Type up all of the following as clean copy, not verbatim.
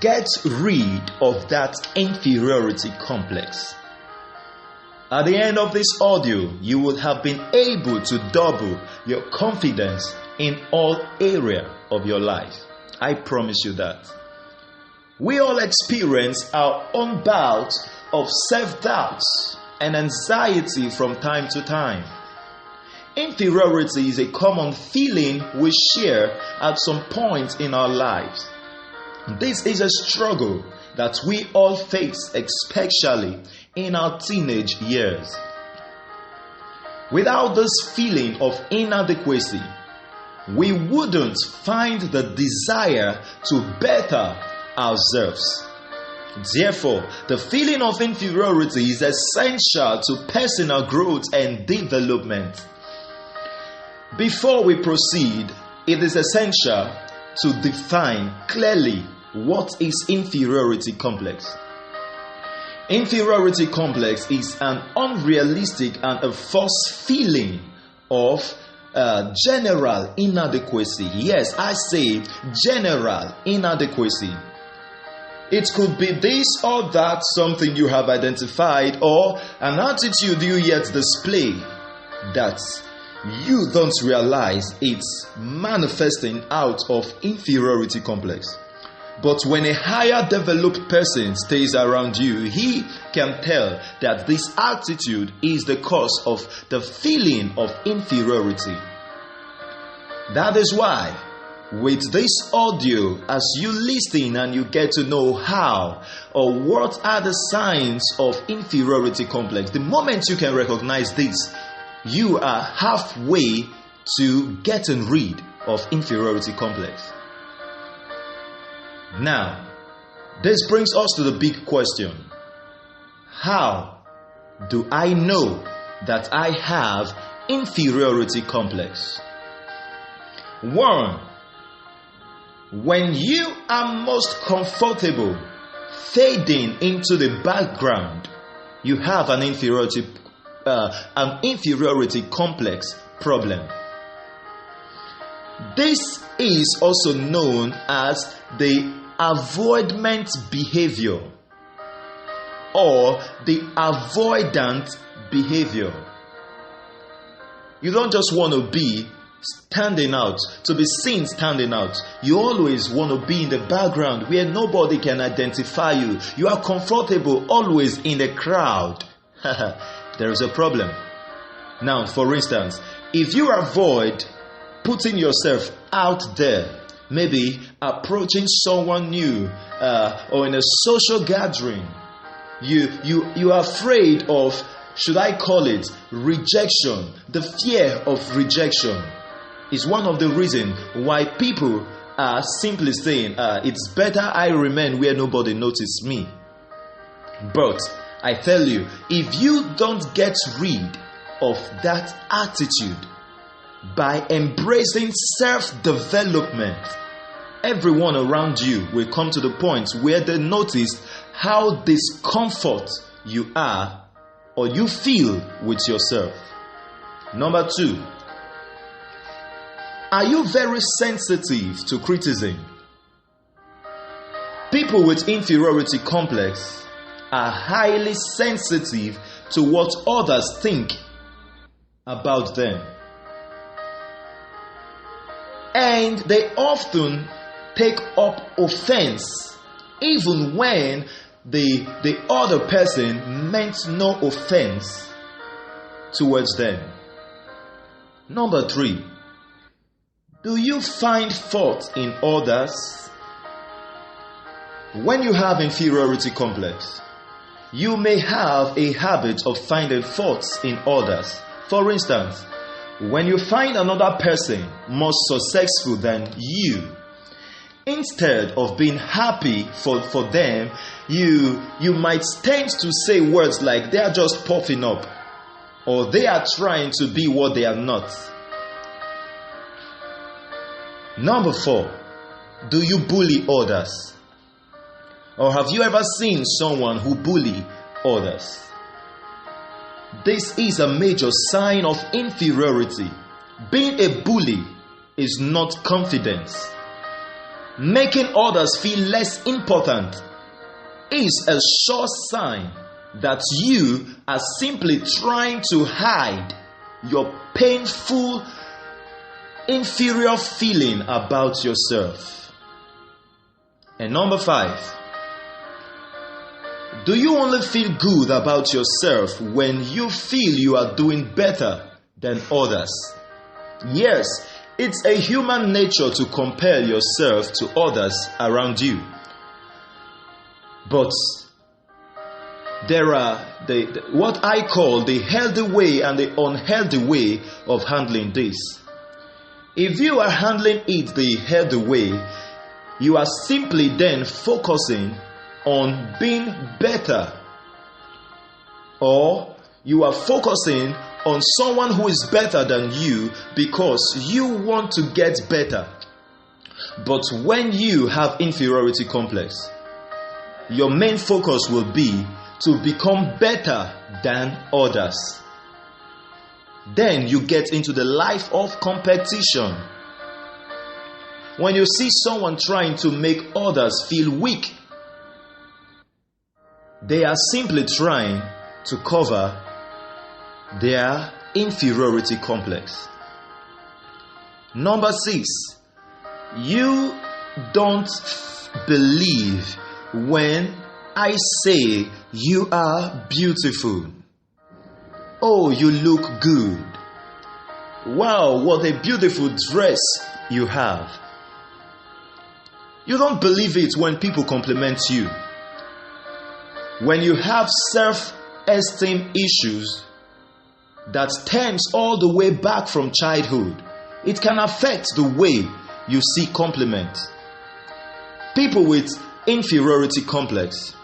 Get rid of that inferiority complex. At the end of this audio, you would have been able to double your confidence in all areas of your life. I promise you that. We all experience our own bouts of self-doubts and anxiety from time to time. Inferiority is a common feeling we share at some point in our lives. This is a struggle that we all face, especially in our teenage years. Without this feeling of inadequacy, we wouldn't find the desire to better ourselves. Therefore, the feeling of inferiority is essential to personal growth and development. Before we proceed, it is essential to define clearly what is inferiority complex. Inferiority complex is an unrealistic and a false feeling of general inadequacy. Yes, I say general inadequacy. It could be this or that, something you have identified, or an attitude you yet display that you don't realize it's manifesting out of inferiority complex. But when a higher developed person stays around you, he can tell that this attitude is the cause of the feeling of inferiority. That is why, with this audio, as you listen and you get to know how or what are the signs of inferiority complex, the moment you can recognize this, you are halfway to getting rid of inferiority complex. Now, this brings us to the big question. How do I know that I have inferiority complex? 1. When you are most comfortable fading into the background, you have an inferiority complex problem. This is also known as the avoidant behavior or the avoidant behavior. You don't just want to be standing out, to be seen standing out. You always want to be in the background where nobody can identify you. You are comfortable always in the crowd. There is a problem. Now, for instance, if you avoid putting yourself out there, maybe approaching someone new or in a social gathering, you are afraid of, should I call it, rejection. The fear of rejection is one of the reasons why people are simply saying, it's better I remain where nobody notices me. But I tell you, if you don't get rid of that attitude by embracing self-development, everyone around you will come to the point where they notice how discomfort you are or you feel with yourself. Number 2, are you very sensitive to criticism? People with inferiority complex are highly sensitive to what others think about them. And they often take up offense even when the other person meant no offense towards them. Number 3, do you find fault in others? When you have inferiority complex, you may have a habit of finding faults in others. For instance, when you find another person more successful than you, instead of being happy for them, you might tend to say words like they are just puffing up or they are trying to be what they are not. Number 4, do you bully others? Or have you ever seen someone who bully others? This is a major sign of inferiority. Being a bully is not confidence. making others feel less important, is a sure sign that you are simply trying to hide your painful, inferior feeling about yourself. And number 5, do you only feel good about yourself when you feel you are doing better than others? Yes, it's a human nature to compare yourself to others around you. But there are what I call the healthy way and the unhealthy way of handling this. If you are handling it the healthy way, you are simply then focusing on being better, or you are focusing on someone who is better than you because you want to get better. But when you have inferiority complex, your main focus will be to become better than others. Then you get into the life of competition. When you see someone trying to make others feel weak, they are simply trying to cover their inferiority complex. Number 6, you don't believe when I say you are beautiful. Oh, you look good. Wow, what a beautiful dress you have. You don't believe it when people compliment you. When you have self-esteem issues that stems all the way back from childhood, it can affect the way you see compliments. People with inferiority complex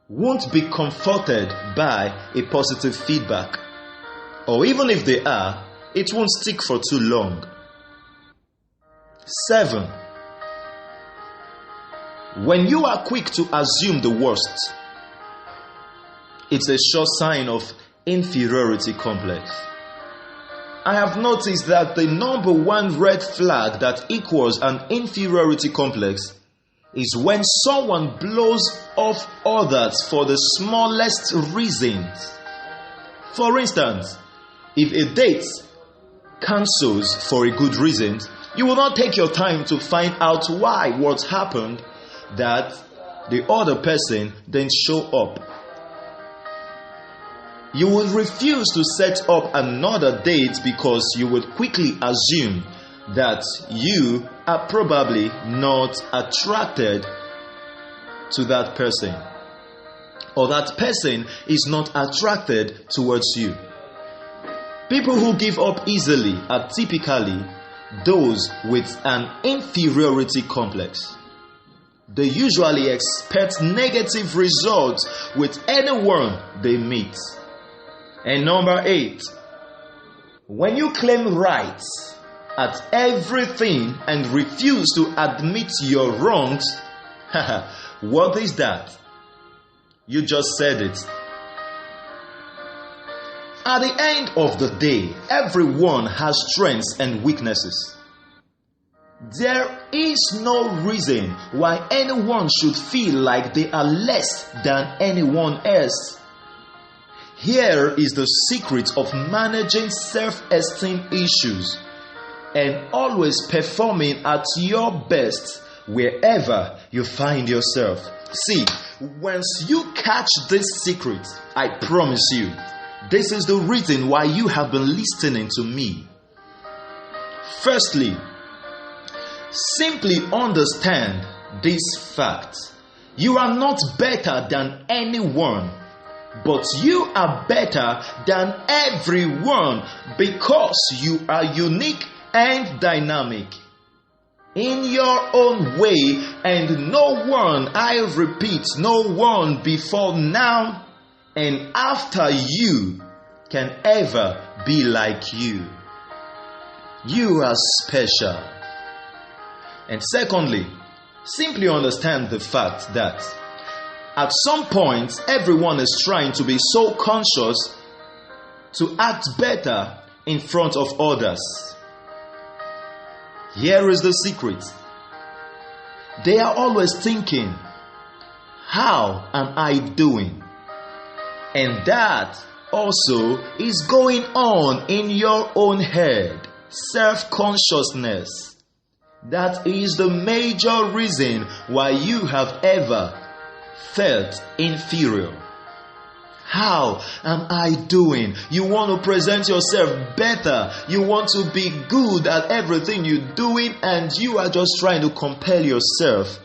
won't be comforted by a positive feedback, or even if they are, it won't stick for too long. 7, when you are quick to assume the worst, it's a sure sign of inferiority complex. I have noticed that the number 1 red flag that equals an inferiority complex is when someone blows off others for the smallest reasons. For instance, if a date cancels for a good reason, you will not take your time to find out why what happened that the other person didn't show up. You will refuse to set up another date because you will quickly assume that you are probably not attracted to that person, or that person is not attracted towards you. People who give up easily are typically those with an inferiority complex. They usually expect negative results with anyone they meet. And number 8, when you claim rights at everything and refuse to admit your wrongs, what is that? You just said it. At the end of the day, everyone has strengths and weaknesses. There is no reason why anyone should feel like they are less than anyone else. Here is the secret of managing self-esteem issues and always performing at your best wherever you find yourself. See, once you catch this secret, I promise you, this is the reason why you have been listening to me. Firstly, simply understand this fact. You are not better than anyone, but you are better than everyone because you are unique and dynamic in your own way, and no one, I repeat, no one before now and after you can ever be like you. You are special. And secondly, simply understand the fact that at some point, everyone is trying to be so conscious to act better in front of others. Here is the secret. They are always thinking, how am I doing? And that also is going on in your own head. Self-consciousness. That is the major reason why you have ever felt inferior. How am I doing? You want to present yourself better. You want to be good at everything you're doing, and you are just trying to compel yourself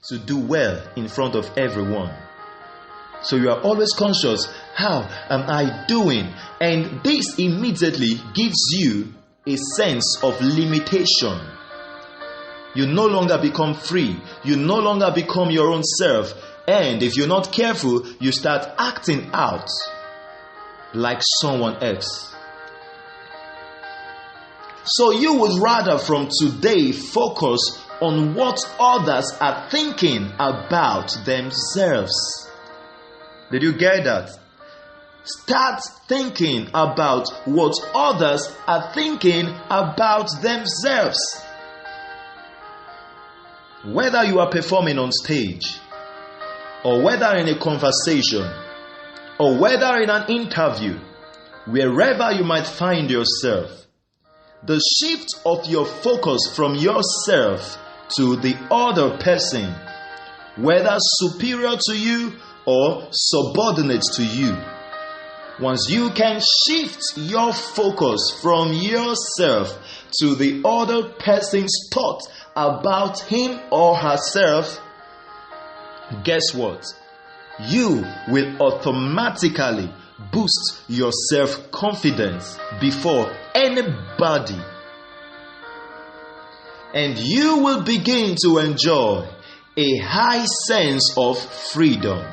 to do well in front of everyone. So you are always conscious, how am I doing? And this immediately gives you a sense of limitation. You no longer become free. You no longer become your own self. And if you're not careful, you start acting out like someone else. So you would rather from today focus on what others are thinking about themselves. Did you get that? Start thinking about what others are thinking about themselves. Whether you are performing on stage, or whether in a conversation, or whether in an interview, wherever you might find yourself, the shift of your focus from yourself to the other person, whether superior to you or subordinate to you, once you can shift your focus from yourself to the other person's thought about him or herself, guess what? You will automatically boost your self-confidence before anybody. And you will begin to enjoy a high sense of freedom.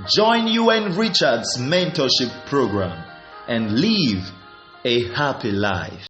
Join UN Richard's mentorship program and live a happy life.